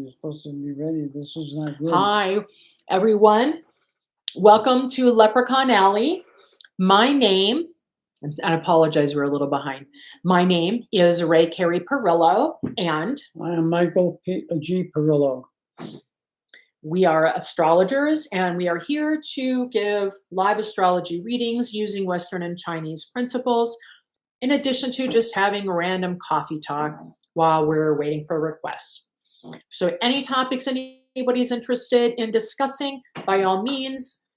You're supposed to be ready. This is not good. Hi, everyone. Welcome to Leprechaun Alley. My name, and I apologize, we're a little behind. My name is Ray Carey Perillo, and I am Michael G. Perillo. we are astrologers, and we are here to give live astrology readings using Western and Chinese principles, in addition to just having random coffee talk while we're waiting for requests. So any topics anybody's interested in discussing, by all means,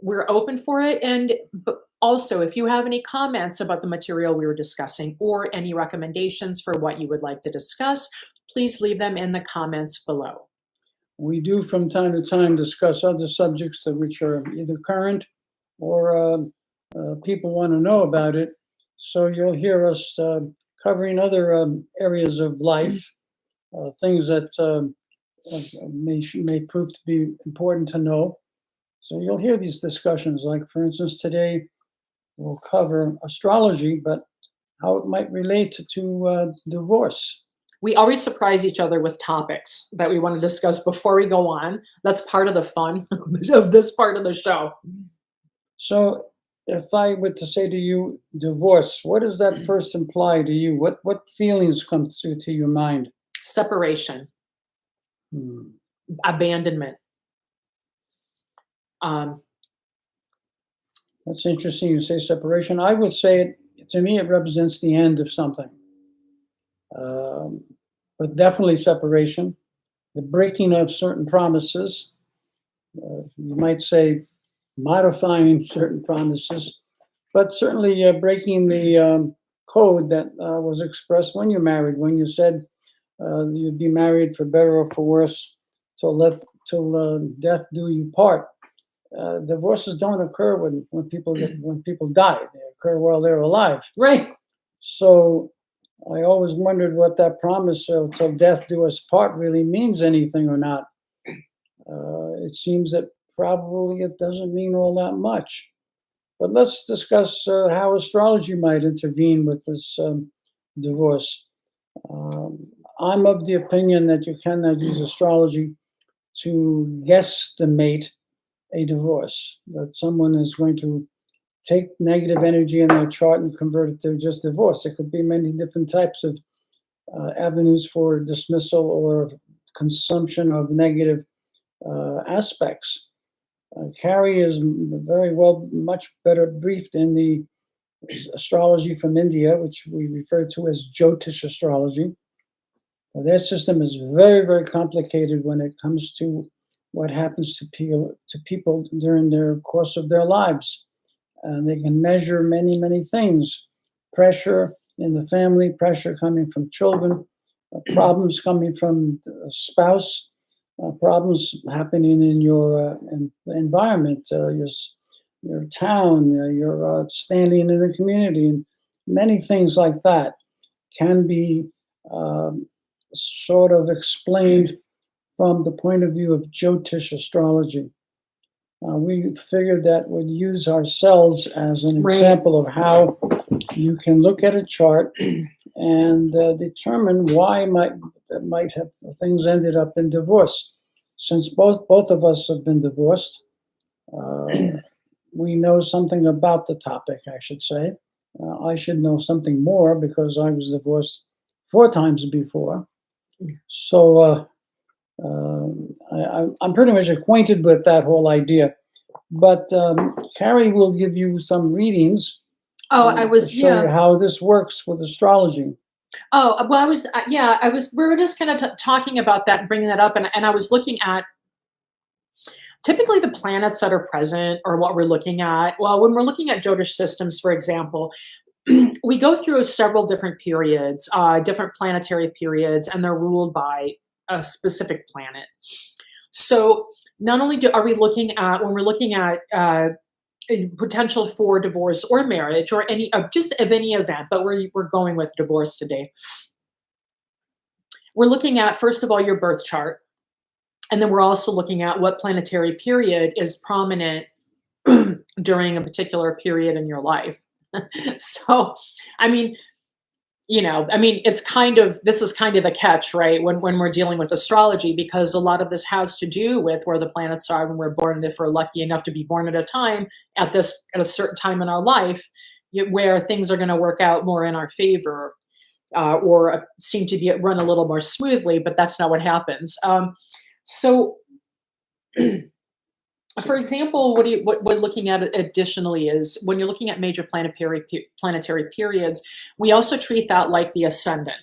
we're open for it. And also, if you have any comments about the material we were discussing or any recommendations for what you would like to discuss, please leave them in the comments below. We do from time to time discuss other subjects which are either current or people want to know about it. So you'll hear us covering other areas of life, things that may prove to be important to know. So you'll hear these discussions, like, for instance, today we'll cover astrology, but how it might relate to divorce. We always surprise each other with topics that we want to discuss before we go on. That's part of the fun of this part of the show. So if I were to say to you, divorce, what does that first imply to you? What feelings come through to your mind? Separation, abandonment. That's interesting you say separation. I would say, to me, it represents the end of something. But definitely separation, the breaking of certain promises. You might say modifying certain promises, but certainly breaking the code that was expressed when you're married, when you said you'd be married for better or for worse till death do you part. Divorces don't occur when people die. They occur while they're alive. Right. So I always wondered what that promise till death do us part really means anything or not. It seems that probably it doesn't mean all that much. But let's discuss how astrology might intervene with this divorce. I'm of the opinion that you cannot use astrology to guesstimate a divorce, that someone is going to take negative energy in their chart and convert it to just divorce. There could be many different types of avenues for dismissal or consumption of negative aspects. Carrie is much better briefed in the astrology from India, which we refer to as Jyotish astrology. Their system is very, very complicated when it comes to what happens to people during their course of their lives. And they can measure many, many things. Pressure in the family, pressure coming from children, problems coming from a spouse, problems happening in your environment, your town, your standing in the community, and many things like that can be sort of explained from the point of view of Jyotish astrology. We figured that we'd use ourselves as an example of how you can look at a chart and determine why might have things ended up in divorce. Since both of us have been divorced, we know something about the topic, I should say. I should know something more because I was divorced 4 times before. So I'm pretty much acquainted with that whole idea. But Carrie will give you some readings. To show you how this works with astrology. Oh, well, we were just kind of talking about that and bringing that up. And I was looking at typically the planets that are present or what we're looking at. Well, when we're looking at Jyotish systems, for example, we go through several different periods, different planetary periods, and they're ruled by a specific planet. So not only are we looking at, when we're looking at potential for divorce or marriage or any just of any event, but we're going with divorce today. We're looking at, first of all, your birth chart, and then we're also looking at what planetary period is prominent during a particular period in your life. So, I mean, I mean, this is kind of the catch, right? When we're dealing with astrology, because a lot of this has to do with where the planets are when we're born, and if we're lucky enough to be born at a time at a certain time in our life, where things are going to work out more in our favor, or seem to be run a little more smoothly. But that's not what happens. So for example, what we're looking at additionally is when you're looking at major planetary periods, we also treat that like the ascendant.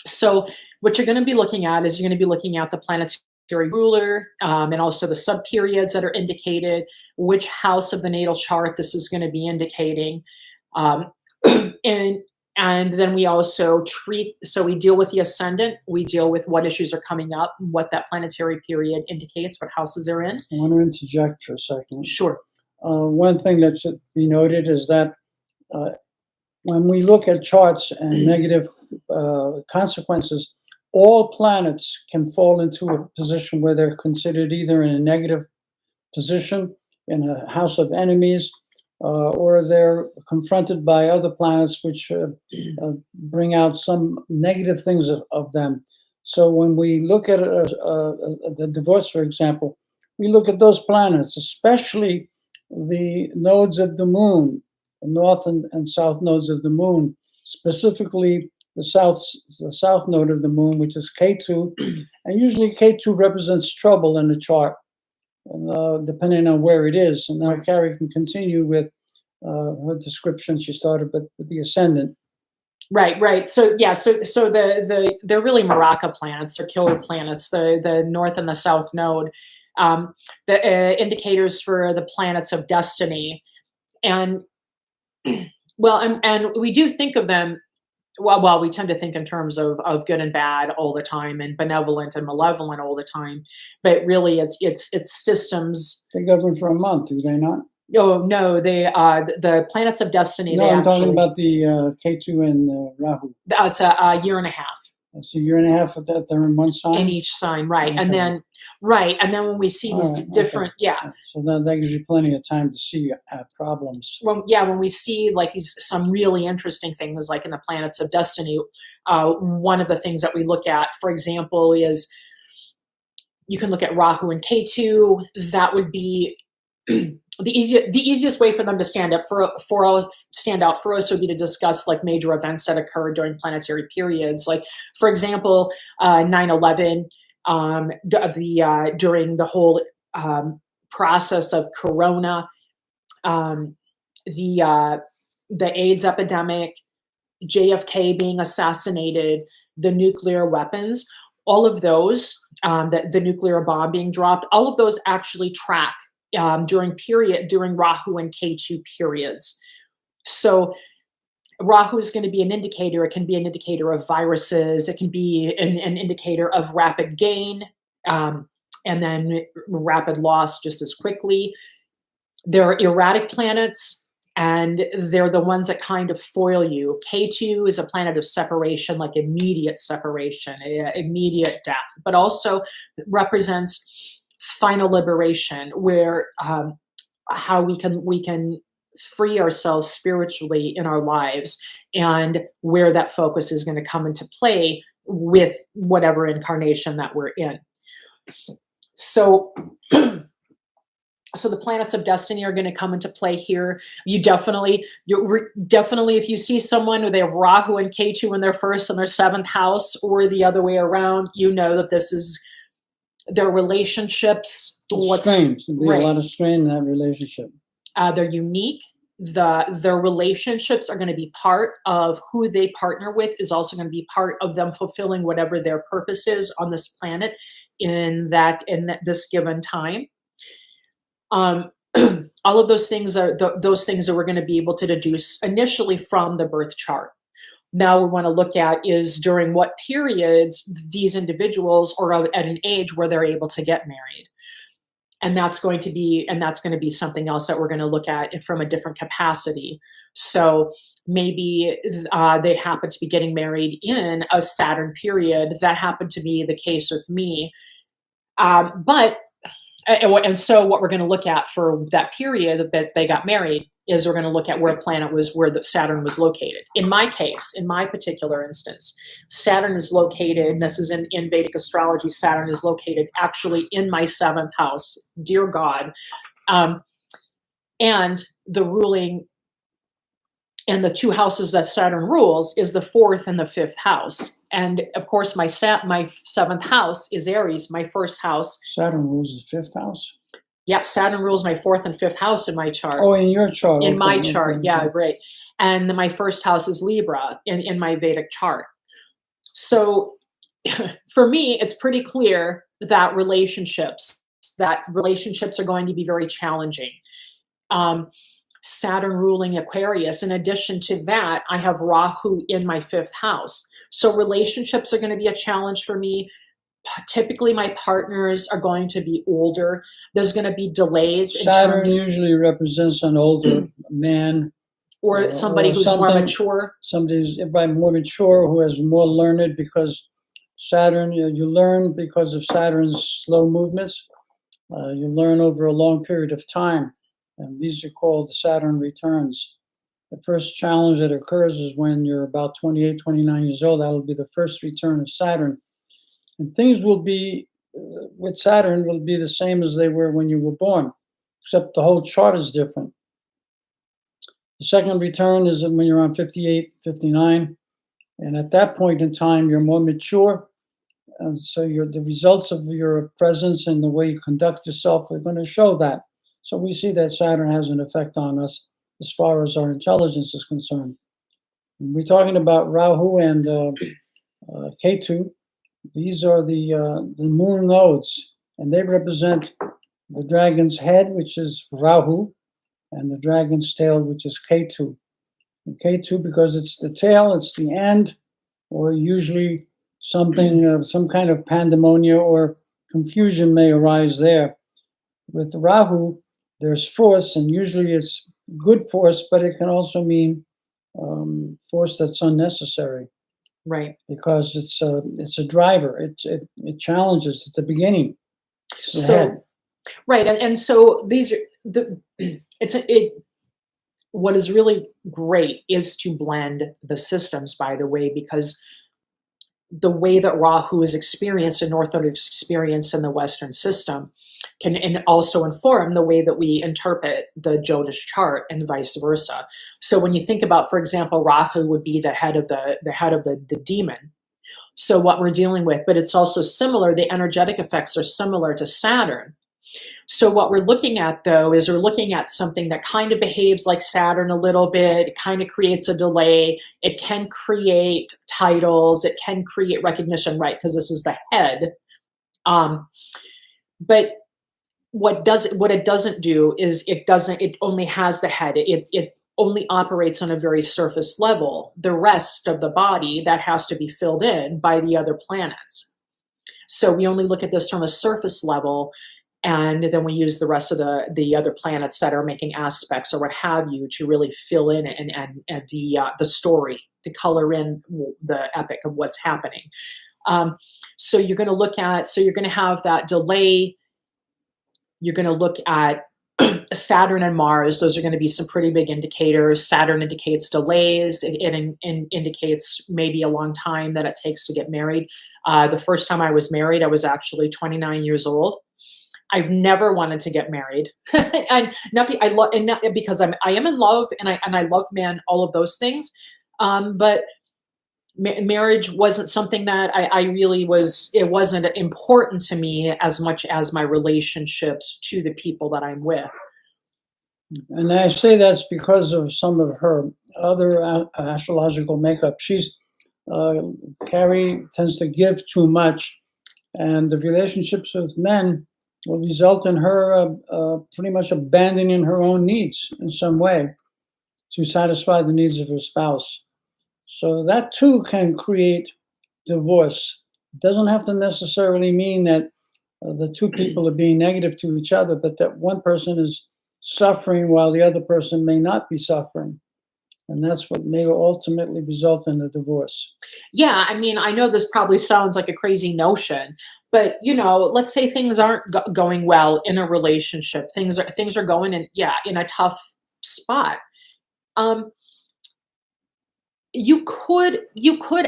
So what you're going to be looking at is you're going to be looking at the planetary ruler, and also the subperiods that are indicated, which house of the natal chart this is going to be indicating. Um, and and then we also so we deal with the ascendant, we deal with what issues are coming up, what that planetary period indicates, what houses they're in. I want to interject for a second. Sure. One thing that should be noted is that uh, when we look at charts and negative consequences, all planets can fall into a position where they're considered either in a negative position, in a house of enemies, or they're confronted by other planets which bring out some negative things of them. So when we look at the divorce, for example, we look at those planets, especially the nodes of the moon, the north and south nodes of the moon, specifically the south node of the moon, which is K2, and usually K2 represents trouble in the chart, and, depending on where it is. And now Carrie can continue with her description. She started with the ascendant. Right. So yeah, so they're really Maraca planets. They're killer planets. The north and the south node, the indicators for the planets of destiny, and well, and we do think of them. Well, we tend to think in terms of good and bad all the time, and benevolent and malevolent all the time. But really, it's systems. They govern for a month, do they not? Oh no, the planets of destiny. No, They I'm talking actually about the K2 and Rahu. it's a year and a half. That's a year and a half of that they're in one sign. In each sign, right? Okay. And then when we see these All right, different, okay. So that gives you plenty of time to see problems. when we see like these some really interesting things, like in the planets of destiny, one of the things that we look at, for example, is you can look at Rahu and K2. That would be the easiest way for them to stand out for us would be to discuss like major events that occurred during planetary periods. Like, for example, 9/11, during the whole process of Corona, the AIDS epidemic, JFK being assassinated, the nuclear weapons, all of those, the nuclear bomb being dropped, all of those actually track during Rahu and K2 periods. So Rahu is going to be an indicator. It can be an indicator of viruses. It can be an indicator of rapid gain, and then rapid loss just as quickly. There are erratic planets, and they're the ones that kind of foil you. K2 is a planet of separation, like immediate separation, immediate death, but also represents final liberation, where how we can free ourselves spiritually in our lives, and where that focus is going to come into play with whatever incarnation that we're in. So so the planets of destiny are going to come into play here. You're definitely, if you see someone who they have Rahu and Ketu in their first and their seventh house, or the other way around, you know that this is their relationships. Strain. There'll be a lot of strain in that relationship. They're unique. Their relationships are going to be part of who they partner with, is also going to be part of them fulfilling whatever their purpose is on this planet in this given time. All of those things are those things that we're going to be able to deduce initially from the birth chart. Now we want to look at is during what periods these individuals are at an age where they're able to get married. And that's going to be something else that we're going to look at from a different capacity. So maybe they happen to be getting married in a Saturn period. That happened to be the case with me. And so what we're going to look at for that period that they got married is we're going to look at where the Saturn was located. In my case, in my particular instance, Saturn is located, this is in Vedic astrology, Saturn is located actually in my 7th house, dear God. And the ruling, and the 2 houses that Saturn rules is the 4th and the 5th house. And of course, my 7th house is Aries, my 1st house. Saturn rules the 5th house? Yep, Saturn rules my 4th and 5th house in my chart. Oh, in your chart. In okay, my chart, okay, yeah, okay. right. And my 1st house is Libra in my Vedic chart. So for me, it's pretty clear that relationships are going to be very challenging. Saturn ruling Aquarius. In addition to that, I have Rahu in my 5th house. So relationships are going to be a challenge for me. Typically, my partners are going to be older. There's going to be delays in Saturn terms, usually represents an older man. or somebody or who's more something. mature. Somebody's more mature, who has more learned, because Saturn, you learn because of Saturn's slow movements. You learn over a long period of time. And these are called the Saturn returns. The first challenge that occurs is when you're about 28, 29 years old. That will be the first return of Saturn. And things will be, with Saturn, will be the same as they were when you were born, except the whole chart is different. The second return is when you're around 58, 59. And at that point in time, you're more mature. And so the results of your presence and the way you conduct yourself are going to show that. So we see that Saturn has an effect on us as far as our intelligence is concerned. And we're talking about Rahu and Ketu. These are the moon nodes, and they represent the dragon's head, which is Rahu, and the dragon's tail, which is Ketu. And Ketu, because it's the tail, it's the end, or usually something, some kind of pandemonium or confusion may arise there. With Rahu, there's force, and usually it's good force, but it can also mean force that's unnecessary. Right. Because it's a driver. It challenges at the beginning. It's the So, head. right. And so these are what is really great is to blend the systems, by the way, because the way that Rahu is experienced in North is experienced in the Western system can and also inform the way that we interpret the Jyotish chart and vice versa. So when you think about, for example, Rahu would be the head of the demon. So what we're dealing with, but it's also similar, the energetic effects are similar to Saturn. So what we're looking at, though, is we're looking at something that kind of behaves like Saturn a little bit. It kind of creates a delay. It can create titles. It can create recognition, right? Because this is the head. But what it doesn't do is it only has the head. It only operates on a very surface level. The rest of the body, that has to be filled in by the other planets. So we only look at this from a surface level, and then we use the rest of the other planets that are making aspects or what have you to really fill in and the story, to color in the epic of what's happening. So you're going to have that delay. You're going to look at Saturn and Mars. Those are going to be some pretty big indicators. Saturn indicates delays. It indicates maybe a long time that it takes to get married. The first time I was married, I was actually 29 years old. I've never wanted to get married, and not because I am in love and I love men, all of those things, but marriage wasn't something that I really was. It wasn't important to me as much as my relationships to the people that I'm with. And I say that's because of some of her other astrological makeup. Carrie tends to give too much, and the relationships with men will result in her pretty much abandoning her own needs in some way to satisfy the needs of her spouse. So that too can create divorce. It doesn't have to necessarily mean that the two people are being negative to each other, but that one person is suffering while the other person may not be suffering. And that's what may ultimately result in a divorce. Yeah, I mean, I know this probably sounds like a crazy notion, but let's say things aren't going well in a relationship. Things are going in a tough spot. Um, you could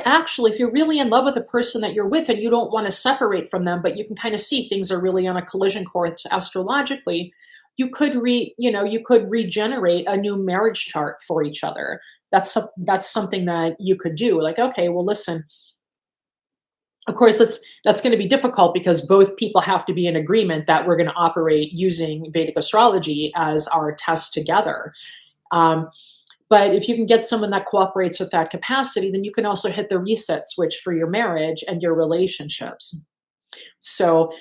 actually, if you're really in love with the person that you're with and you don't want to separate from them, but you can kind of see things are really on a collision course astrologically, you could regenerate a new marriage chart for each other. That's something that you could do. Like, okay, well, listen, of course, that's going to be difficult because both people have to be in agreement that we're going to operate using Vedic astrology as our test together. Um, but if you can get someone that cooperates with that capacity, then you can also hit the reset switch for your marriage and your relationships. So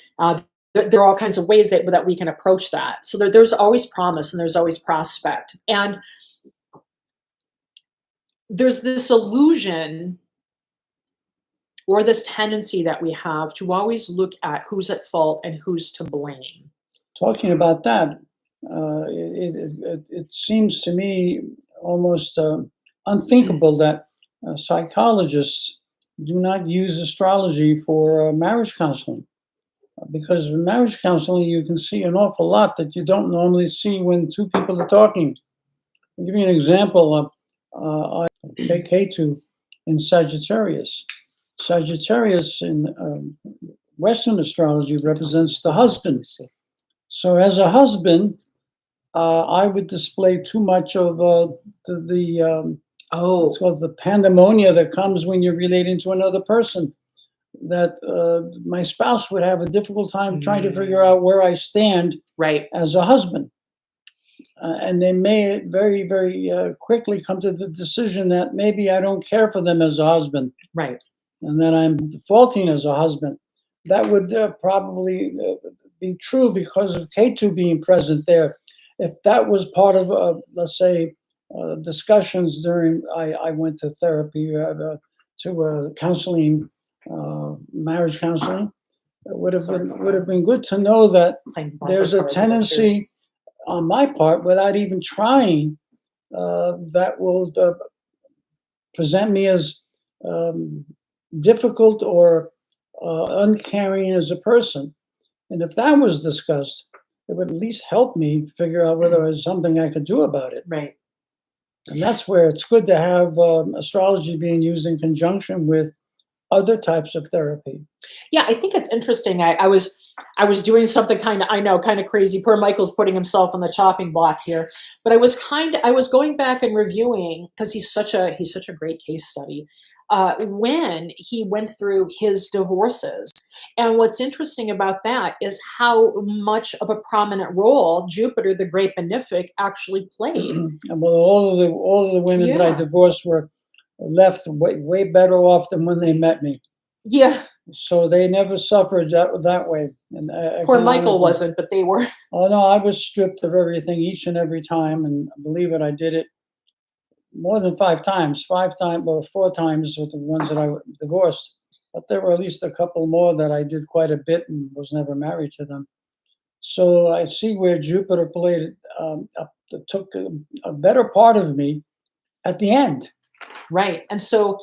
there are all kinds of ways that we can approach that. So there's always promise and there's always prospect. And there's this illusion or this tendency that we have to always look at who's at fault and who's to blame. Talking about that, it seems to me almost unthinkable that psychologists do not use astrology for marriage counseling. Because in marriage counseling, you can see an awful lot that you don't normally see when two people are talking. I'll give you an example of K2 in Sagittarius. Sagittarius in Western astrology represents the husband. So as a husband, I would display too much of it's called the pandemonia that comes when you're relating to another person. That my spouse would have a difficult time trying to figure out where I stand as a husband. And they may very, very quickly come to the decision that maybe I don't care for them as a husband. Right. And that I'm defaulting as a husband. That would probably be true because of K2 being present there. If that was part of, let's say, discussions during, I went to therapy, to counseling, marriage counseling, it would have been good to know that there's a tendency on my part, without even trying, that will present me as difficult or uncaring as a person. And if that was discussed, it would at least help me figure out whether there's something I could do about it. Right. And that's where it's good to have astrology being used in conjunction with other types of therapy. Yeah, I think it's interesting. I was doing something kind of crazy. Poor Michael's putting himself on the chopping block here. But I was going back and reviewing, because he's such a great case study, when he went through his divorces. And what's interesting about that is how much of a prominent role Jupiter, the great benefic, actually played. Well, all of the women that I divorced were left way better off than when they met me. Yeah. So they never suffered that way. And poor Michael wasn't, but they were. Oh no, I was stripped of everything each and every time, and believe it, I did it more than 5 times, 4 times with the ones that I divorced. But there were at least a couple more that I did quite a bit and was never married to them. So I see where Jupiter played, took a better part of me at the end. Right. And so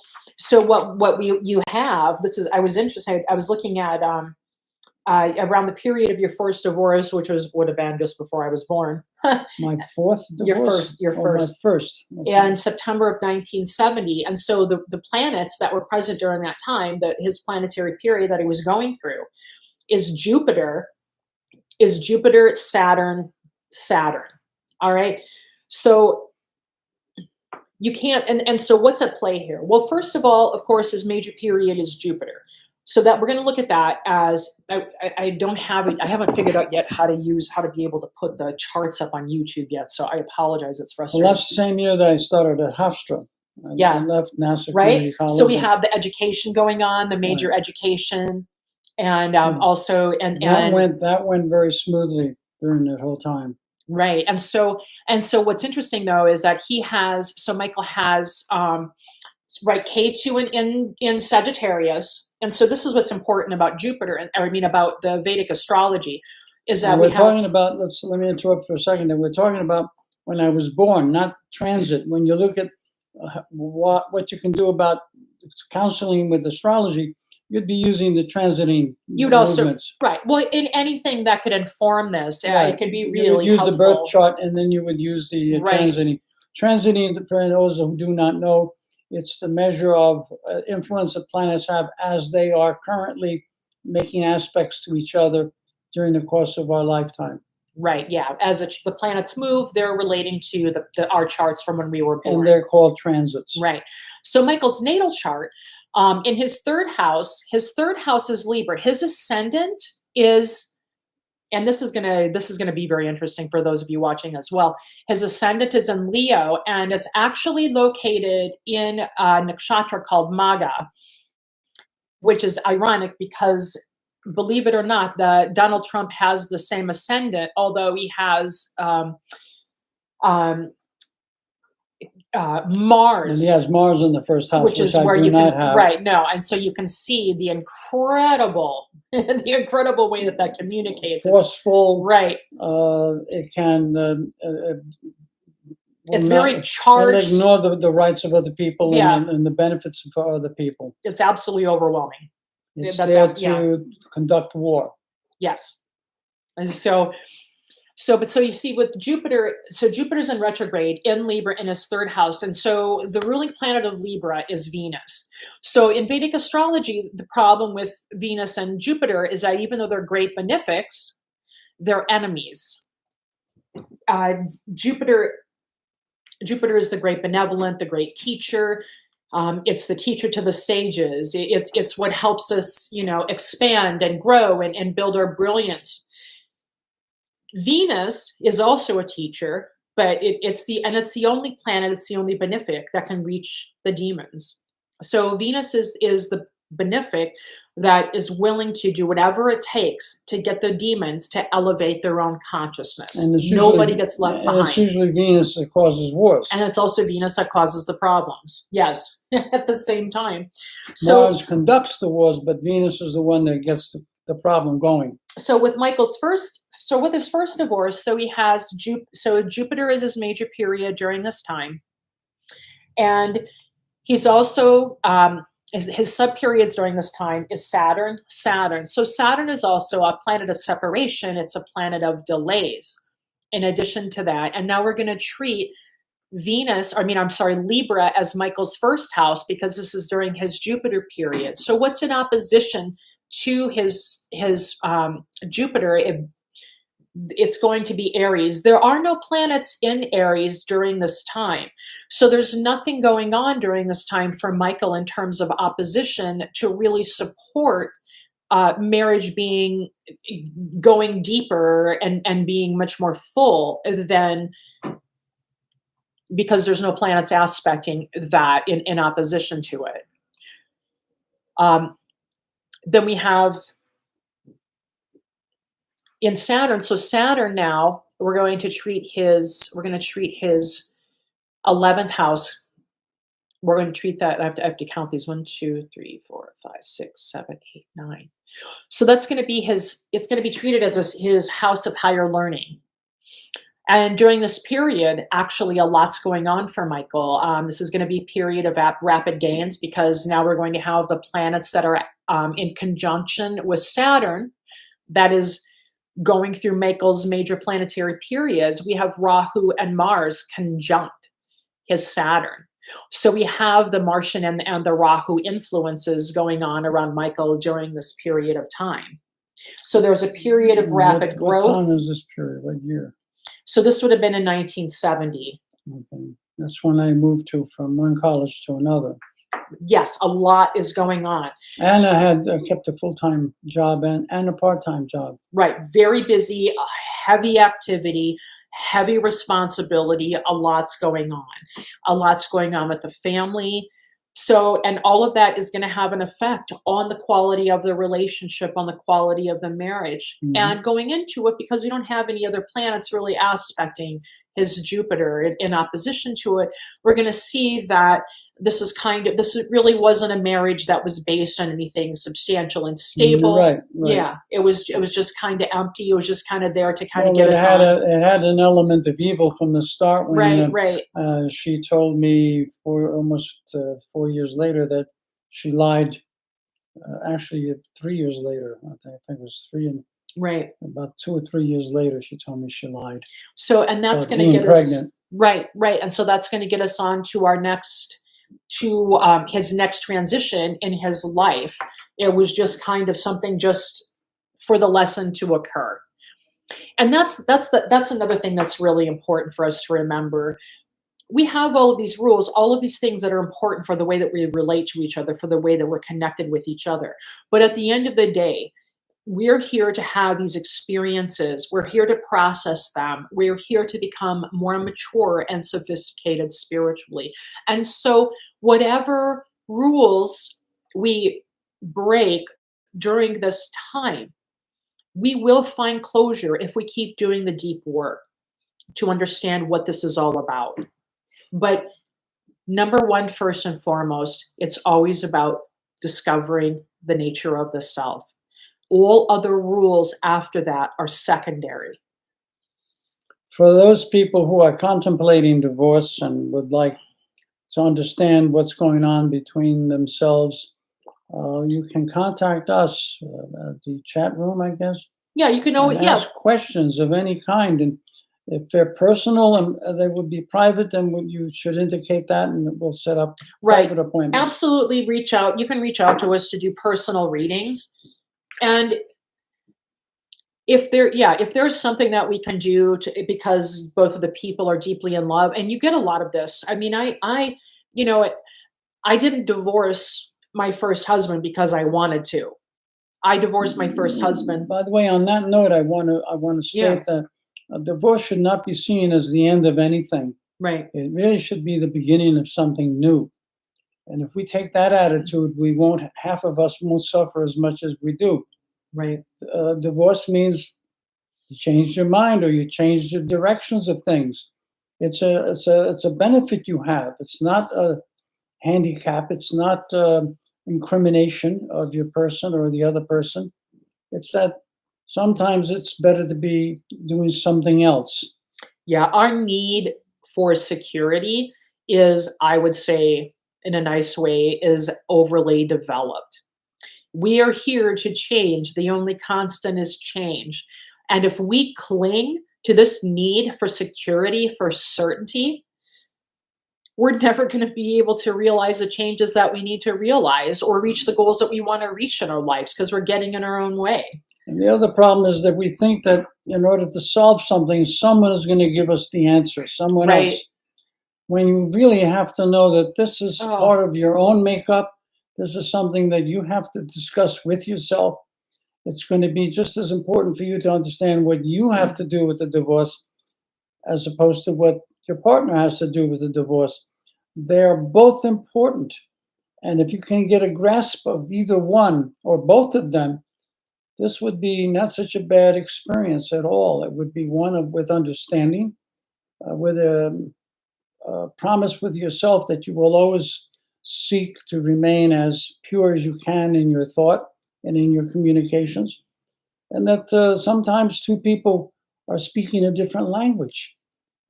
what you have, I was interested, I was looking at around the period of your first divorce, which would have been just before I was born. My fourth divorce? Your first. My first. Okay. In September of 1970. And so the planets that were present during that time, his planetary period that he was going through, is Jupiter, Saturn. All right. So you can't, and so what's at play here? Well, first of all, of course, his major period is Jupiter. So that we're going to look at that as, I haven't figured out yet how to be able to put the charts up on YouTube yet. So I apologize. It's frustrating. Well, that's the same year that I started at Hofstra. Yeah. I left Nassau right. Community College. So we have the education going on, the major education, and also, that went very smoothly during that whole time. Right. And so what's interesting though is that Michael has K2 in Sagittarius. And so this is what's important about Jupiter, about the Vedic astrology, is that talking about, let me interrupt for a second, and we're talking about when I was born, not transit. When you look at what you can do about counseling with astrology, you'd be using the transiting You'd also movements. right. Well, in anything that could inform this, Right. it could be You would really use the birth helpful. chart, and then you would use the Right. transiting. Transiting, for those who do not know, it's the measure of influence that planets have as they are currently making aspects to each other during the course of our lifetime. Right. Yeah. As the planets move, they're relating to our charts from when we were born. And they're called transits. Right. So Michael's natal chart, in his third house is Libra. His ascendant is, and this is gonna be very interesting for those of you watching as well. His ascendant is in Leo, and it's actually located in a nakshatra called Maga, which is ironic because, believe it or not, Donald Trump has the same ascendant, although he has um, And Mars, he has Mars in the first house, which is I where do you not can have. right no, and so you can see the incredible the incredible way that communicates. Forceful. Right. It can. It's very charged. It'll ignore the rights of other people, Yeah. and the benefits for other people. It's absolutely overwhelming. It's That's there yeah. to conduct war. Yes. And so you see with Jupiter, so Jupiter's in retrograde in Libra in his third house. And so the ruling planet of Libra is Venus. So in Vedic astrology, the problem with Venus and Jupiter is that even though they're great benefics, they're enemies. Jupiter is the great benevolent, the great teacher. It's the teacher to the sages. It's what helps us, expand and grow and build our brilliance. Venus is also a teacher, but it's the only planet, it's the only benefic that can reach the demons. So Venus is the benefic that is willing to do whatever it takes to get the demons to elevate their own consciousness. And nobody gets left behind. It's usually Venus that causes wars. And it's also Venus that causes the problems. Yes, at the same time. So Mars conducts the wars, but Venus is the one that gets the problem going. So with his first divorce, so he has Jupiter is his major period during this time, and he's also his sub periods during this time is Saturn. So Saturn is also a planet of separation. It's a planet of delays. In addition to that, and now we're going to treat Libra as Michael's first house because this is during his Jupiter period. So what's in opposition to his Jupiter? It's going to be Aries. There are no planets in Aries during this time. So there's nothing going on during this time for Michael in terms of opposition to really support marriage going deeper and being much more full than, because there's no planets aspecting that in opposition to it. Then we have in Saturn. So Saturn now we're going to treat his 11th house. We're going to treat that. I have to count these 1, 2, 3, 4, 5, 6, 7, 8, 9. So that's going to be it's going to be treated as his house of higher learning. And during this period, actually, a lot's going on for Michael. This is going to be a period of rapid gains because now we're going to have the planets that are in conjunction with Saturn. That is going through Michael's major planetary periods. We have Rahu and Mars conjunct his Saturn. So we have the Martian and the Rahu influences going on around Michael during this period of time. So there's a period of rapid growth. What time is this period? What year? So this would have been in 1970. Okay. That's when I moved from one college to another. Yes, a lot is going on. And I kept a full-time job and a part-time job. Right. Very busy, heavy activity, heavy responsibility. A lot's going on. A lot's going on with the family. So, and all of that is going to have an effect on the quality of the relationship, on the quality of the marriage. Mm-hmm. And going into it, because we don't have any other planets really aspecting his Jupiter in opposition to it, we're going to see that this really wasn't a marriage that was based on anything substantial and stable. Right. Yeah, it was just kind of empty. It was just kind of there to kind of get us on. It had an element of evil from the start. When, right. She told me almost 4 years later that she lied Actually, 3 years later, I think it was Right. about 2 or 3 years later, she told me she lied So, and that's about going to being get us pregnant. right, right, and so that's going to get us on to our next to his next transition in his life. It was just kind of something just for the lesson to occur, and that's another thing that's really important for us to remember. We have all of these rules, all of these things that are important for the way that we relate to each other, for the way that we're connected with each other. But at the end of the day, we're here to have these experiences. We're here to process them. We're here to become more mature and sophisticated spiritually. And so, whatever rules we break during this time, we will find closure if we keep doing the deep work to understand what this is all about. But number one, first and foremost, it's always about discovering the nature of the self. All other rules after that are secondary. For those people who are contemplating divorce and would like to understand what's going on between themselves, you can contact us at the chat room, I guess, Yeah, you can and always, yeah, ask questions of any kind. And if they're personal and they would be private, then you should indicate that, and we'll set up right. private appointments. Absolutely reach out. You can reach out to us to do personal readings. And if there's something that we can do to, because both of the people are deeply in love, and you get a lot of this. I mean, you know, I didn't divorce my first husband because I wanted to. I divorced my first husband. By the way, on that note, I want to Yeah, state that a divorce should not be seen as the end of anything. right, It really should be the beginning of something new. And if we take that attitude, we won't. Half of us won't suffer as much as we do. right. Divorce means you change your mind or you change the directions of things. It's a benefit you have. It's not a handicap. It's not incrimination of your person or the other person. It's that sometimes it's better to be doing something else. Yeah, our need for security is, I would say, in a nice way, is overly developed. We are here to change. The only constant is change. And if we cling to this need for security, for certainty, we're never going to be able to realize the changes that we need to realize or reach the goals that we want to reach in our lives because we're getting in our own way. And the other problem is that we think that in order to solve something, someone is going to give us the answer, someone Right. else. When you really have to know that this is Oh, part of your own makeup, this is something that you have to discuss with yourself. It's going to be just as important for you to understand what you have to do with the divorce as opposed to what your partner has to do with the divorce. They're both important. And if you can get a grasp of either one or both of them, this would be not such a bad experience at all. It would be one with understanding, with a promise with yourself that you will always seek to remain as pure as you can in your thought and in your communications. And that sometimes two people are speaking a different language.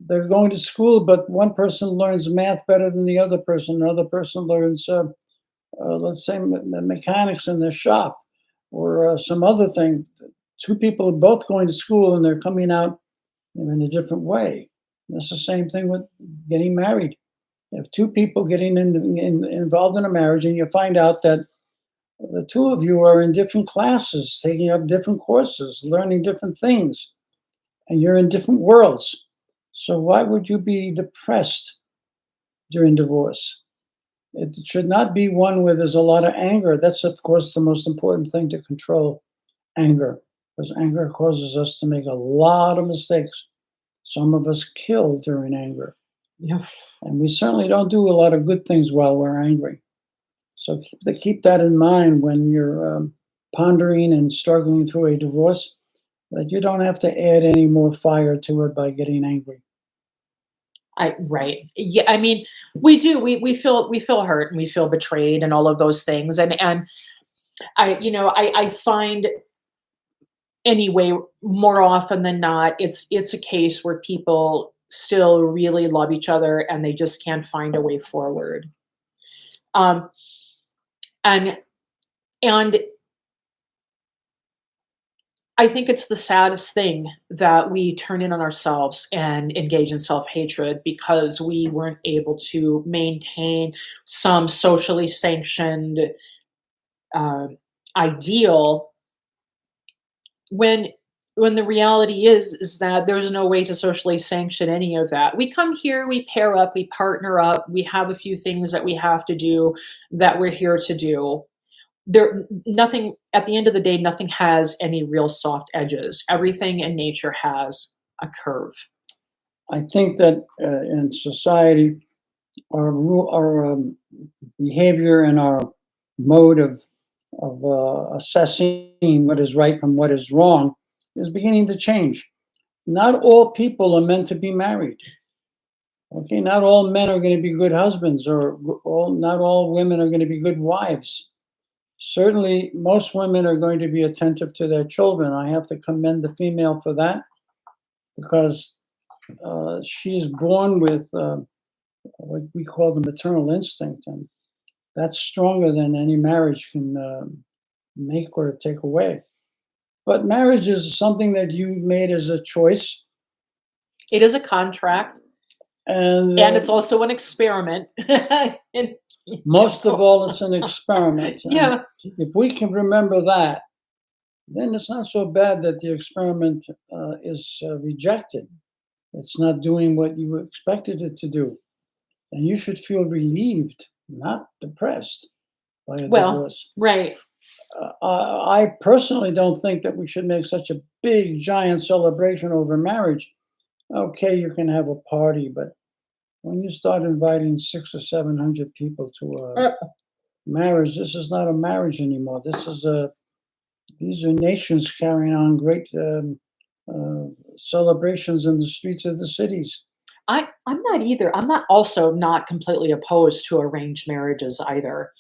They're going to school, but one person learns math better than the other person. Another person learns, let's say, mechanics in their shop or some other thing. Two people are both going to school and they're coming out in a different way. And it's the same thing with getting married. If two people getting involved in a marriage and you find out that the two of you are in different classes, taking up different courses, learning different things, and you're in different worlds. So why would you be depressed during divorce? It should not be one where there's a lot of anger. That's, of course, the most important thing to control, anger, because anger causes us to make a lot of mistakes. Some of us kill during anger, yeah. and we certainly don't do a lot of good things while we're angry. So keep that in mind when you're pondering and struggling through a divorce, that you don't have to add any more fire to it by getting angry. Right. Yeah, I mean, we do. We feel hurt and we feel betrayed and all of those things. And I find anyway, more often than not, it's a case where people still really love each other and they just can't find a way forward. Um, and And I think it's the saddest thing that we turn in on ourselves and engage in self-hatred because we weren't able to maintain some socially sanctioned uh, ideal when the reality is that there's no way to socially sanction any of that. We come here, we pair up, we partner up, we have a few things that we have to do that we're here to do. There nothing at the end of the day, nothing has any real soft edges. Everything in nature has a curve. I think that in society, our behavior and our mode of assessing what is right from what is wrong is beginning to change. Not all people are meant to be married. Okay, not all men are going to be good husbands, or not all women are going to be good wives. Certainly, most women are going to be attentive to their children. I have to commend the female for that because she's born with what we call the maternal instinct, and that's stronger than any marriage can make or take away. But marriage is something that you made as a choice, It is a contract, and and it's also an experiment. And, most of all, it's an experiment. And yeah. if we can remember that, then it's not so bad that the experiment is rejected. It's not doing what you expected it to do. And you should feel relieved, not depressed by a Well, divorce. right. I personally don't think that we should make such a big, giant celebration over marriage. Okay, you can have a party, but when you start inviting 600 or 700 people to a Uh, marriage, this is not a marriage anymore. These are nations carrying on great celebrations in the streets of the cities. I'm not either. I'm not also not completely opposed to arranged marriages either.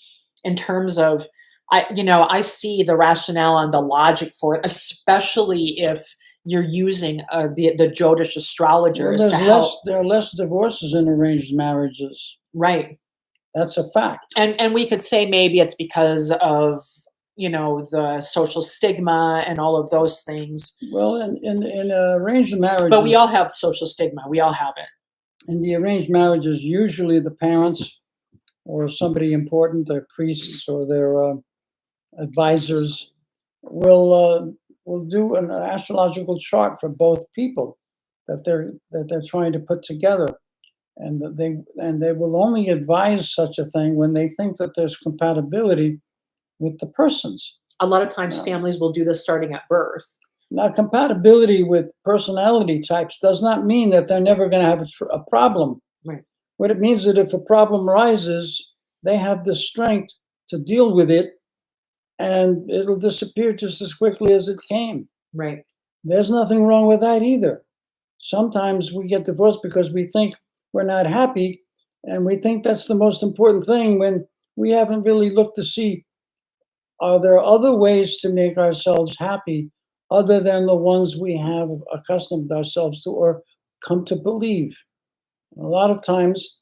In terms of I see the rationale and the logic for it, especially if you're using the Jodish Well, astrologers to help. there are less divorces in arranged marriages. Right. That's a fact. And we could say maybe it's because of the social stigma and all of those things. Well, in arranged But we all marriages, have social stigma. We all have it. in the arranged marriages, usually the parents or somebody important, their priests or their advisors, will do an astrological chart for both people that they're trying to put together, and they will only advise such a thing when they think that there's compatibility with the persons. A lot of times Now, families will do this starting at birth. now compatibility with personality types does not mean that they're never going to have a problem. Right. What it means is that if a problem rises, they have the strength to deal with it, and it'll disappear just as quickly as it came. Right. There's nothing wrong with that either. Sometimes we get divorced because we think we're not happy, and we think that's the most important thing when we haven't really looked to see, are there other ways to make ourselves happy other than the ones we have accustomed ourselves to or come to believe? A lot of times,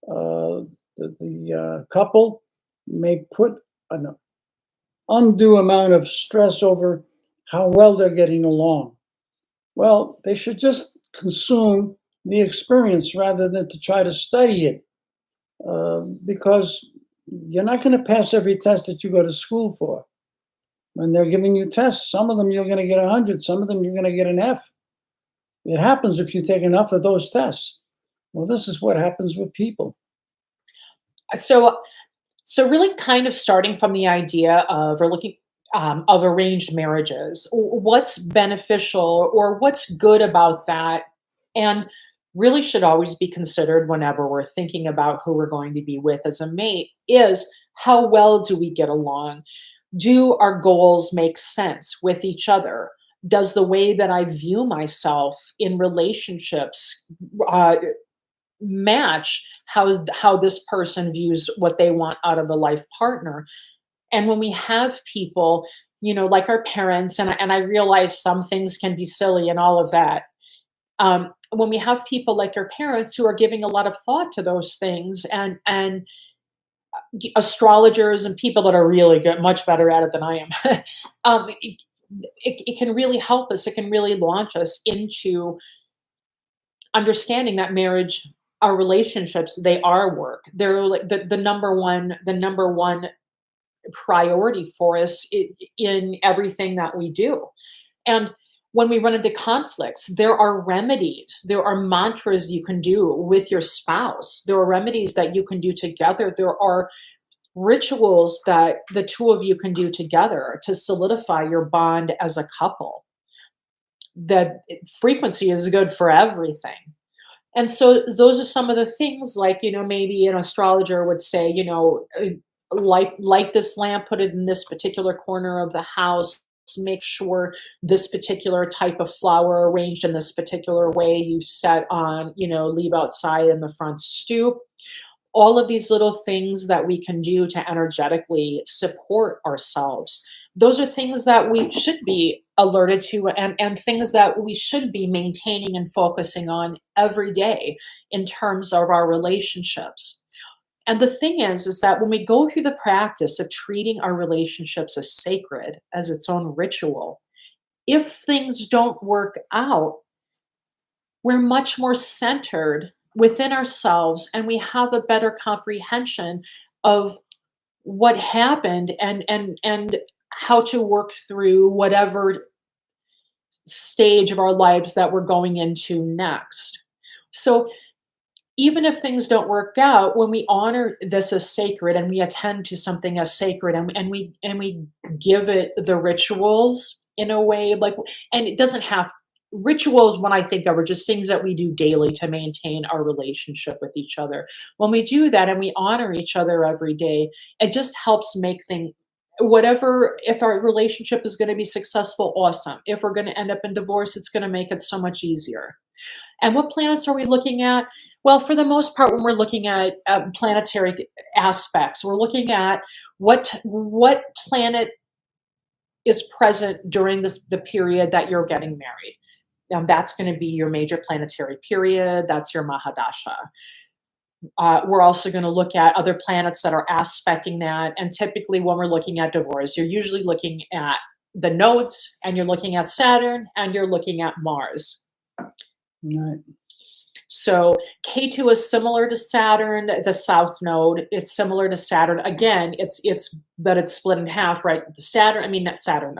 the couple may put an undue amount of stress over how well they're getting along. Well, they should just consume the experience rather than to try to study it, because you're not going to pass every test that you go to school for. When they're giving you tests, some of them you're going to get 100, some of them you're going to get an F. It happens if you take enough of those tests. Well, this is what happens with people. So really kind of starting from the idea of or looking of arranged marriages, what's beneficial or what's good about that, and really should always be considered whenever we're thinking about who we're going to be with as a mate is how well do we get along? Do our goals make sense with each other? Does the way that I view myself in relationships uh, match how this person views what they want out of a life partner? And when we have people, like our parents, and I realize some things can be silly and all of that. When we have people like our parents who are giving a lot of thought to those things and astrologers and people that are really good, much better at it than I am, it can really help us. It can really launch us into understanding that marriage, our relationships, they are work. They're like the number one priority for us in everything that we do. And when we run into conflicts, there are remedies, there are mantras you can do with your spouse, there are remedies that you can do together, there are rituals that the two of you can do together to solidify your bond as a couple. That frequency is good for everything. And so those are some of the things, like, maybe an astrologer would say, light this lamp, put it in this particular corner of the house, make sure this particular type of flower arranged in this particular way you set on, leave outside in the front stoop. All of these little things that we can do to energetically support ourselves. Those are things that we should be alerted to, and things that we should be maintaining and focusing on every day in terms of our relationships. And the thing is that when we go through the practice of treating our relationships as sacred, as its own ritual, if things don't work out, we're much more centered within ourselves, and we have a better comprehension of what happened, and how to work through whatever stage of our lives that we're going into next. So even if things don't work out, when we honor this as sacred and we attend to something as sacred, and we give it the rituals in a way, like, and it doesn't have rituals, when I think of, are just things that we do daily to maintain our relationship with each other. When we do that and we honor each other every day, it just helps make things, whatever, if our relationship is going to be successful, awesome. If we're going to end up in divorce, it's going to make it so much easier. And what planets are we looking at? Well, for the most part, when we're looking at planetary aspects, we're looking at what planet is present during the period that you're getting married. That's going to be your major planetary period. That's your Mahadasha. We're also going to look at other planets that are aspecting that. And typically, when we're looking at divorce, you're usually looking at the nodes, and you're looking at Saturn, and you're looking at Mars. Right. So K2 is similar to Saturn, the south node. It's similar to Saturn. Again, it's but it's split in half, right? Not Saturn,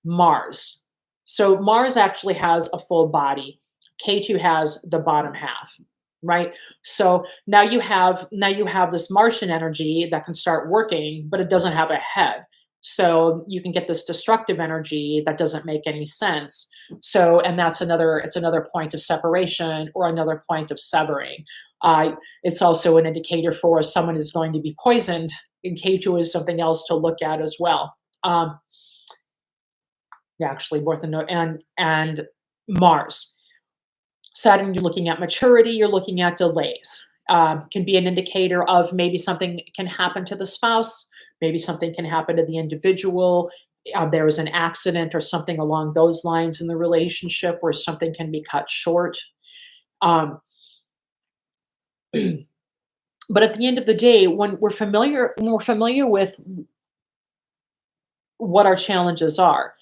Mars. So Mars actually has a full body. K2 has the bottom half, right? So now you have this Martian energy that can start working, but it doesn't have a head. So you can get this destructive energy that doesn't make any sense. So, and it's another point of separation, or another point of severing. It's also an indicator for if someone is going to be poisoned. And K2 is something else to look at as well. Actually, both and Mars. Saturn, you're looking at maturity, you're looking at delays. Can be an indicator of maybe something can happen to the spouse, maybe something can happen to the individual. There is an accident or something along those lines in the relationship where something can be cut short. But at the end of the day, when we're familiar with what our challenges are,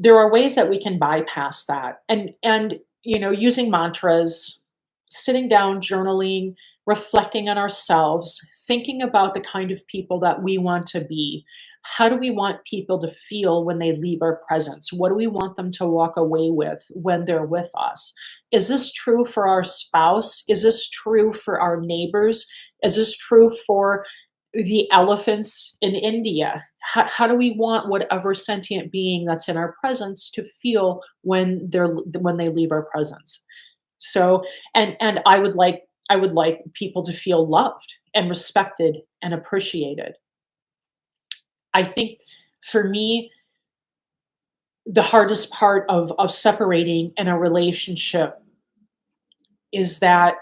there are ways that we can bypass that, and using mantras, sitting down, journaling, reflecting on ourselves, thinking about the kind of people that we want to be. How do we want people to feel when they leave our presence? What do we want them to walk away with when they're with us? Is this true for our spouse? Is this true for our neighbors? Is this true for the elephants in India? How do we want whatever sentient being that's in our presence to feel when they leave our presence? So, and I would like people to feel loved and respected and appreciated. I think for me, the hardest part of separating in a relationship is that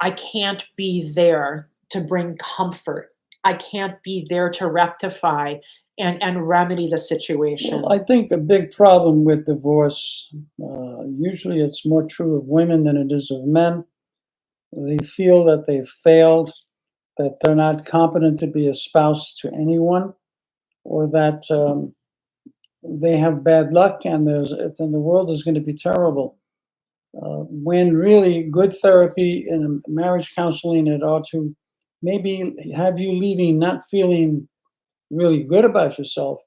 I can't be there to bring comfort. I can't be there to rectify and remedy the situation. Well, I think a big problem with divorce, usually it's more true of women than it is of men, They feel that they've failed, that they're not competent to be a spouse to anyone, or that they have bad luck and and the world is going to be terrible. When really good therapy and marriage counseling, it ought to maybe have you leaving not feeling really good about yourself,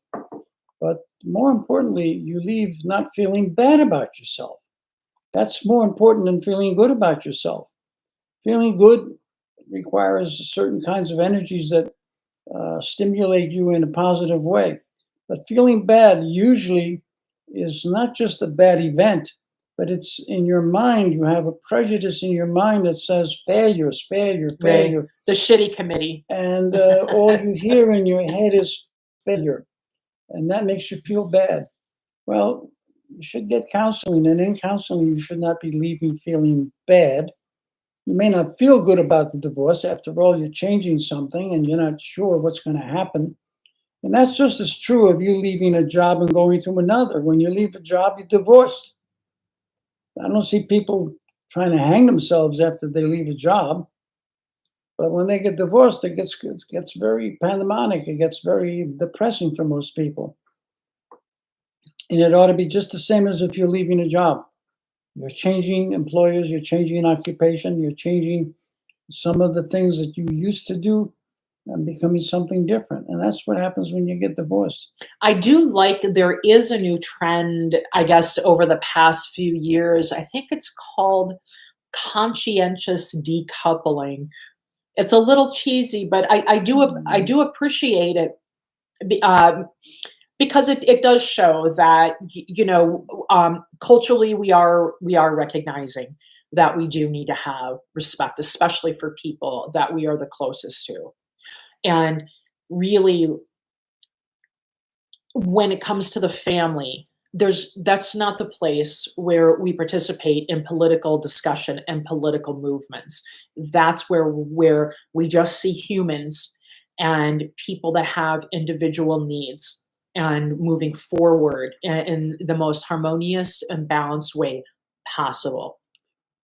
but more importantly, you leave not feeling bad about yourself. That's more important than feeling good about yourself. Feeling good requires certain kinds of energies that stimulate you in a positive way. But feeling bad usually is not just a bad event, but it's in your mind. You have a prejudice in your mind that says failures, failure, Right. failure. The shitty committee. And all you hear in your head is failure. And that makes you feel bad. Well, you should get counseling. And in counseling, you should not be leaving feeling bad. You may not feel good about the divorce. After all, you're changing something and you're not sure what's going to happen. And that's just as true of you leaving a job and going to another. When you leave a job, you're divorced. I don't see people trying to hang themselves after they leave a job. But when they get divorced, it gets very pandemonic. It gets very depressing for most people. And it ought to be just the same as if you're leaving a job. You're changing employers, you're changing occupation, you're changing some of the things that you used to do and becoming something different. And that's what happens when you get divorced. I do like there is a new trend, I guess, over the past few years. I think it's called conscientious decoupling. It's a little cheesy, but I do appreciate it be- um, because it does show that culturally we are recognizing that we do need to have respect, especially for people that we are the closest to, and really when it comes to the family, that's not the place where we participate in political discussion and political movements. That's where we just see humans and people that have individual needs and moving forward in the most harmonious and balanced way possible.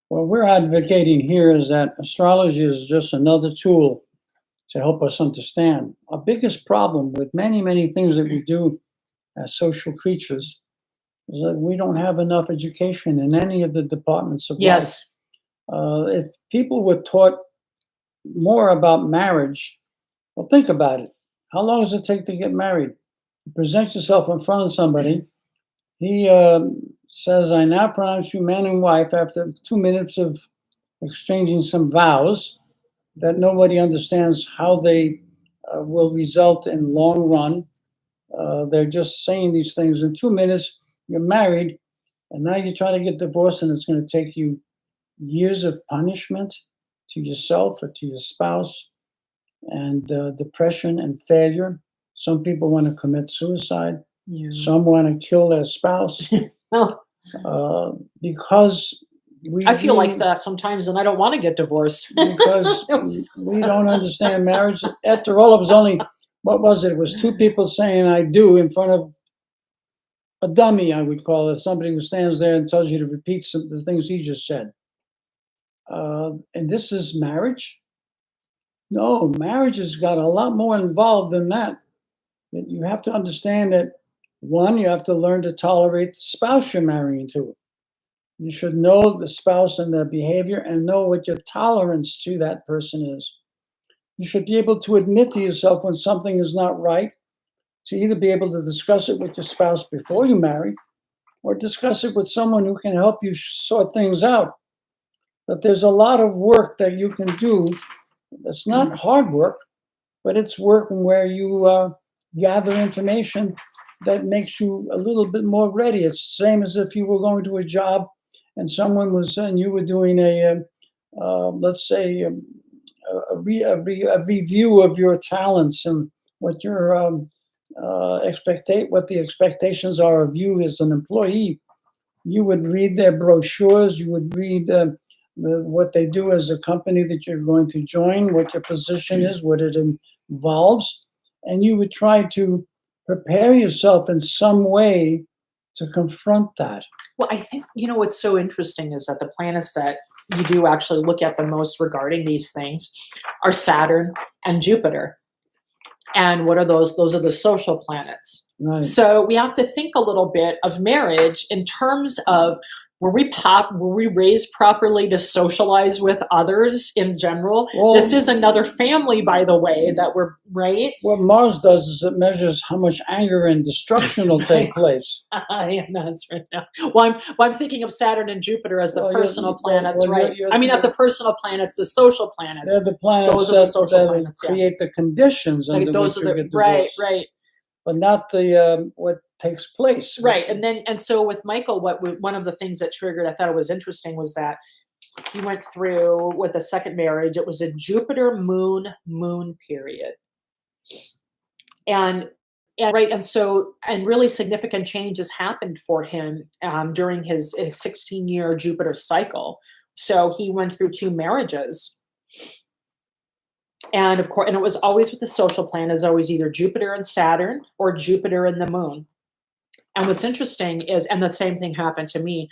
What we're advocating here is that astrology is just another tool to help us understand. Our biggest problem with many, many things that we do as social creatures is that we don't have enough education in any of the departments of life. Yes. If people were taught more about marriage, well, think about it. How long does it take to get married? You present yourself in front of somebody. He says, I now pronounce you man and wife after 2 minutes of exchanging some vows that nobody understands how they will result in long run. They're just saying these things in 2 minutes. You're married, and now you're trying to get divorced, and it's going to take you years of punishment to yourself or to your spouse, and depression and failure. Some people want to commit suicide. Yeah. Some want to kill their spouse Well, because I feel like that sometimes, and I don't want to get divorced. because It was- we don't understand marriage. After all, it was only, what was it? It was two people saying I do in front of a dummy, I would call it, somebody who stands there and tells you to repeat the things he just said. And this is marriage? No, marriage has got a lot more involved than that. You have to understand that, one, you have to learn to tolerate the spouse you're marrying to. You should know the spouse and their behavior and know what your tolerance to that person is. You should be able to admit to yourself when something is not right, to either be able to discuss it with your spouse before you marry or discuss it with someone who can help you sort things out. But there's a lot of work that you can do. It's not hard work, but it's work where you gather information that makes you a little bit more ready. It's the same as if you were going to a job and someone was saying you were doing let's say, a review of your talents and what your what the expectations are of you as an employee. You would read their brochures. You would read what they do as a company that you're going to join, what your position is, what it involves, and you would try to prepare yourself in some way to confront that. Well, I think what's so interesting is that the planets that you do actually look at the most regarding these things are Saturn and Jupiter. And what are those? Those are the social planets. Right. So we have to think a little bit of marriage in terms of were we raised properly to socialize with others in general? Well, This is another family, by the way, that we're right. what Mars does is it measures how much anger and destruction will take place. Yeah, that's right. Now. Well, I'm thinking of Saturn and Jupiter as the Well, personal planets, well, right? I mean, not the personal planets, the social planets. they're the planets Those are the social that planets, yeah. create the conditions Like under those which are you the get right, divorced, right. but not the what takes place. Right. And so with Michael, one of the things that triggered, I thought it was interesting, was that he went through with the second marriage. It was a Jupiter moon period. And right, and so and really significant changes happened for him during his 16-year Jupiter cycle. So he went through two marriages, and of course, and it was always with the social plan, is always either Jupiter and Saturn or Jupiter and the moon. And what's interesting is, and the same thing happened to me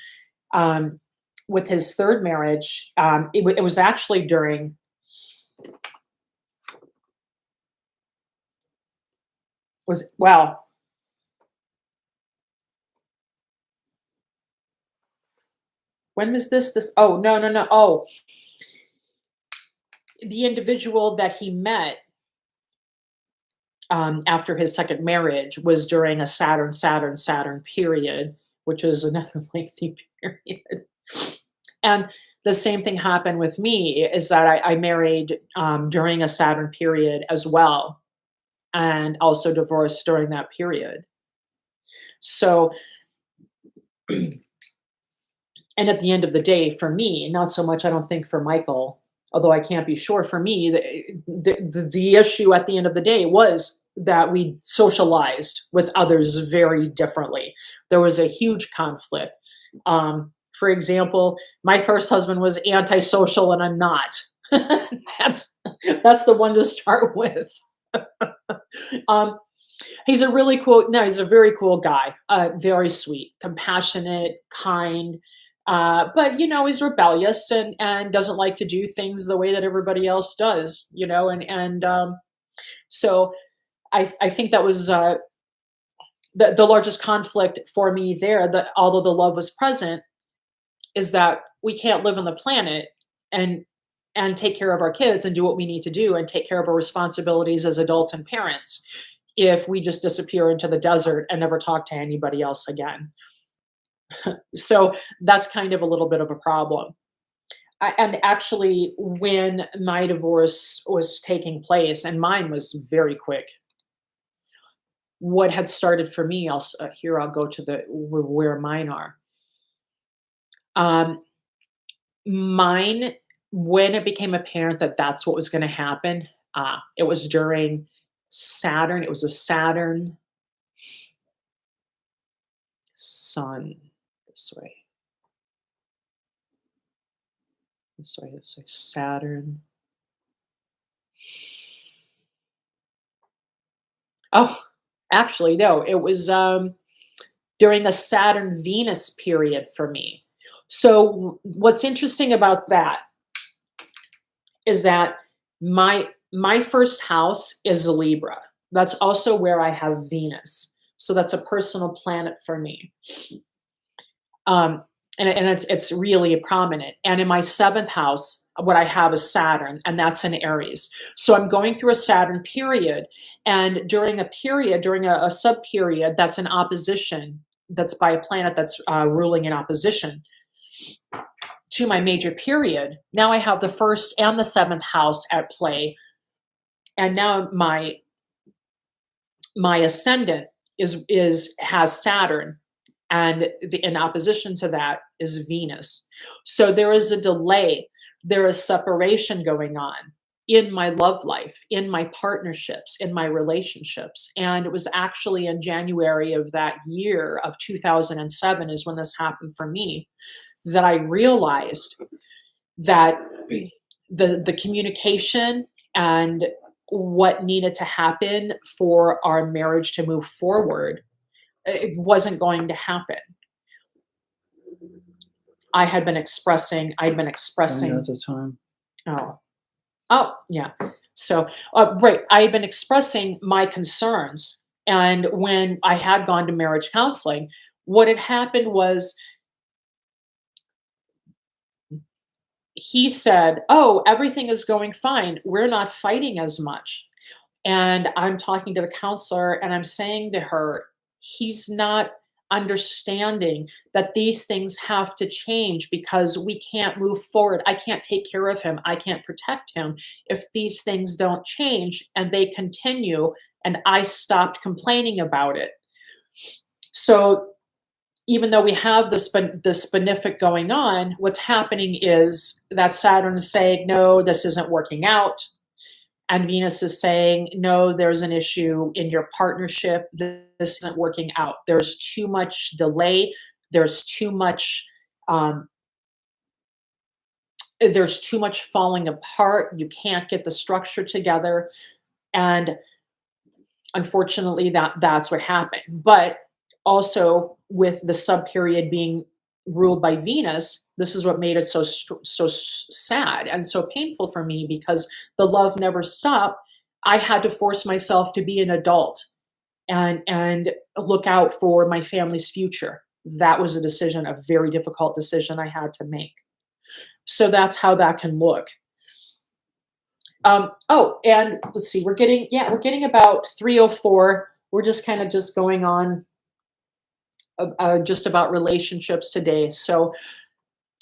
with his third marriage. It was actually during was well when was this oh no oh the individual that he met after his second marriage was during a Saturn period, which is another lengthy period. And the same thing happened with me, is that I married during a Saturn period as well, and also divorced during that period. So, and at the end of the day, for me, not so much, I don't think for Michael, although I can't be sure, for me, the issue at the end of the day was that we socialized with others very differently. There was a huge conflict. For example, my first husband was antisocial and I'm not. that's that's the one to start with. um, he's a really cool. No, he's a very cool guy. Very sweet, compassionate, kind. But he's rebellious and doesn't like to do things the way that everybody else does. And so I think that was the largest conflict for me there. That although the love was present, is that we can't live on the planet and take care of our kids and do what we need to do and take care of our responsibilities as adults and parents if we just disappear into the desert and never talk to anybody else again. So that's kind of a little bit of a problem. And actually, when my divorce was taking place, and mine was very quick, what had started for me, I'll go to the where mine are. Um, Mine, when it became apparent that that's what was going to happen, it was during Saturn. It was a Saturn Sun. This way, this way. Saturn. Oh, actually, no. It was during a Saturn Venus period for me. So what's interesting about that is that my first house is Libra. That's also where I have Venus. So that's a personal planet for me. Um, and it's really prominent. And in my seventh house, what I have is Saturn, and that's in Aries. So I'm going through a Saturn period, and during a sub period that's in opposition, that's by a planet that's ruling in opposition to my major period. Now I have the first and the seventh house at play, and now my ascendant has Saturn, and in opposition to that is Venus. So there is a delay, there is separation going on in my love life, in my partnerships, in my relationships. And it was actually in January of that year of 2007 is when this happened for me, that I realized that the communication and what needed to happen for our marriage to move forward, it wasn't going to happen. I'd been expressing, During at the time. oh, oh, yeah. So, right, I had been expressing my concerns. And when I had gone to marriage counseling, what had happened was he said, "Oh, everything is going fine. We're not fighting as much." And I'm talking to the counselor and I'm saying to her, he's not understanding that these things have to change because we can't move forward. I can't take care of him. I can't protect him if these things don't change and they continue and I stopped complaining about it. So even though we have this benefic going on, what's happening is that Saturn is saying, no, this isn't working out. And Venus is saying, no, there's an issue in your partnership. This isn't working out. There's too much delay. There's too much, um, there's too much falling apart. You can't get the structure together. And unfortunately, that's what happened. But also with the sub period being ruled by Venus, this is what made it sad and so painful for me because the love never stopped. I had to force myself to be an adult and look out for my family's future. That was a decision, a very difficult decision I had to make. So that's how that can look. Oh, and let's see, we're getting about 3:04. We're just kind of just going on just about relationships today. So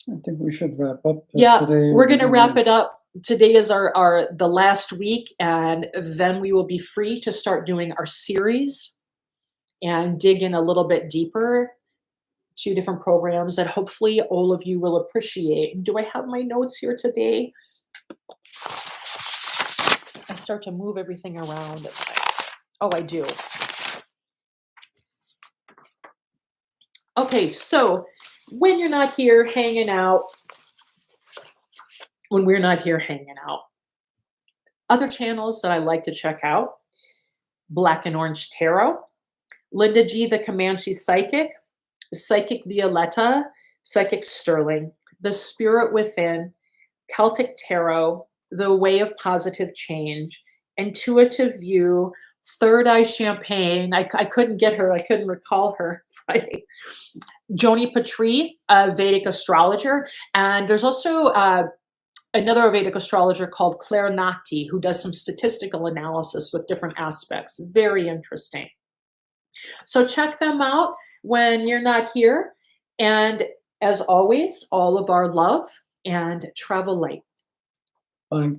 I think we should wrap up yeah, today. we're gonna wrap it up. Today is our the last week, and then we will be free to start doing our series and dig in a little bit deeper to different programs that hopefully all of you will appreciate. Do I have my notes here today? I start to move everything around. Oh, I do. Okay, so when you're not here hanging out, when we're not here hanging out, other channels that I like to check out: Black and Orange Tarot, Linda G, the Comanche Psychic, Psychic Violetta, Psychic Sterling, The Spirit Within, Celtic Tarot, The Way of Positive Change, Intuitive View, Third Eye Champagne. I couldn't get her, I couldn't recall her Friday. Joni Patri, a Vedic astrologer. And there's also another Vedic astrologer called Claire Nakti, who does some statistical analysis with different aspects. Very interesting. So check them out when you're not here. And as always, all of our love and travel light. Bye.